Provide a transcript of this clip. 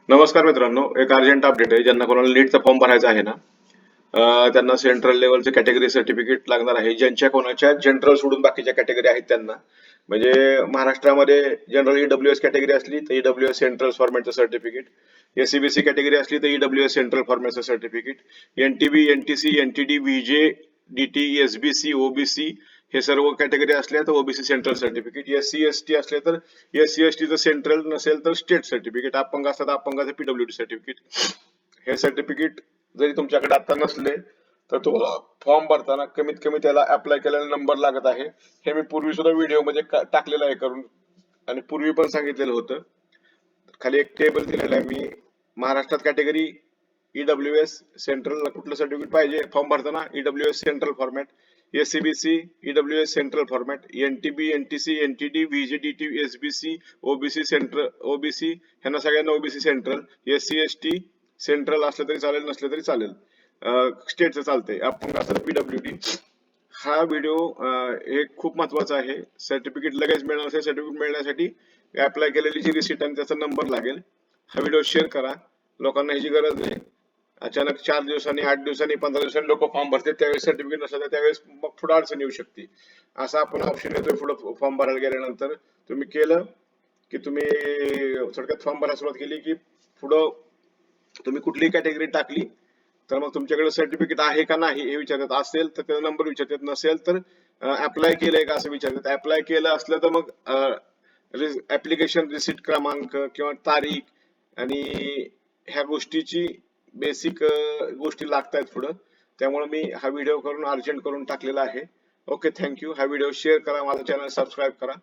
नमस्कार मित्रांनो, एक अर्जंट अपडेट आहे. ज्यांना कोणाला नीटचा फॉर्म भरायचा आहे ना, त्यांना सेंट्रल लेवलचे कॅटेगरी सर्टिफिकेट लागणार आहे. ज्यांच्या कोणाच्या जनरल सोडून बाकीच्या कॅटेगरी आहेत त्यांना. म्हणजे महाराष्ट्रामध्ये जनरल ईडब्ल्यूएस कॅटेगरी असली तर ईडब्ल्यूएस सेंट्रल फॉर्मॅटचं सर्टिफिकेट, एससीबीसी कॅटेगरी असली तर ईडब्ल्यूएस सेंट्रल फॉर्मॅटचं certificate, NTB, NTC, NTD, VJ, DT, SBC, OBC हे सर्व कॅटेगरी असल्या तर OBC central certificate, SC ST असले तर एससी एसटीचं सेंट्रल, नसेल तर स्टेट सर्टिफिकेट, अपंग असतात अपंगाचं पीडब्ल्यूडी सर्टिफिकेट. हे सर्टिफिकेट जरी तुमच्याकडे आता नसले तर तुम्हाला फॉर्म भरताना कमीत कमी त्याला अप्लाय केलेला नंबर लागत आहे. हे मी पूर्वी सुद्धा व्हिडिओ मध्ये टाकलेलं आहे करून, आणि पूर्वी पण सांगितलेलं होतं. खाली एक टेबल दिलेला आहे मी. महाराष्ट्रात कॅटेगरी ईडब्ल्यूएस सेंट्रल कुठलं सर्टिफिकेट पाहिजे फॉर्म भरताना, EWS central format, SEBC EWS central format, NTB, NTC, NTD, VJDT, SBC, OBC central, OBC ह्यांना सगळ्यांना OBC central, SC ST central असलं तरी चालेल, नसलं तरी चालेल, स्टेटचं चालतंय, अपंग असलं पीडब्ल्यूडी. हा व्हिडिओ हे खूप महत्वाचा आहे. सर्टिफिकेट लगेच मिळणार असेल, सर्टिफिकेट मिळण्यासाठी अप्लाय केलेली जी रिसिट आणि त्याचा नंबर लागेल. हा व्हिडिओ शेअर करा, लोकांना ह्याची गरज आहे. अचानक 4 दिवसांनी, 8 दिवसांनी, 15 दिवसांनी लोक फॉर्म भरतात, त्यावेळेस सर्टिफिकेट नसलं तर त्यावेळेस मग पुढे अडचण येऊ शकते. असा आपण ऑप्शन येतोय पुढे फॉर्म भरायला गेल्यानंतर. तुम्ही केलं की तुम्ही थोडक्यात फॉर्म भरायला सुरुवात केली की पुढं तुम्ही कुठलीही कॅटेगरी टाकली तर मग तुमच्याकडे सर्टिफिकेट आहे का नाही हे विचारतात. असेल तर त्याचा नंबर विचारतात, नसेल तर अप्लाय केलंय का असं विचारतात. अप्लाय केलं असलं तर मग ऍप्लिकेशन रिसिट क्रमांक किंवा तारीख आणि ह्या गोष्टीची बेसिक गोष्टी लागतायत पुढं. त्यामुळे मी हा व्हिडिओ करून अर्जंट करून टाकलेला आहे. Okay, thank you. हा व्हिडिओ शेअर करा, माझा चॅनल सबस्क्राईब करा.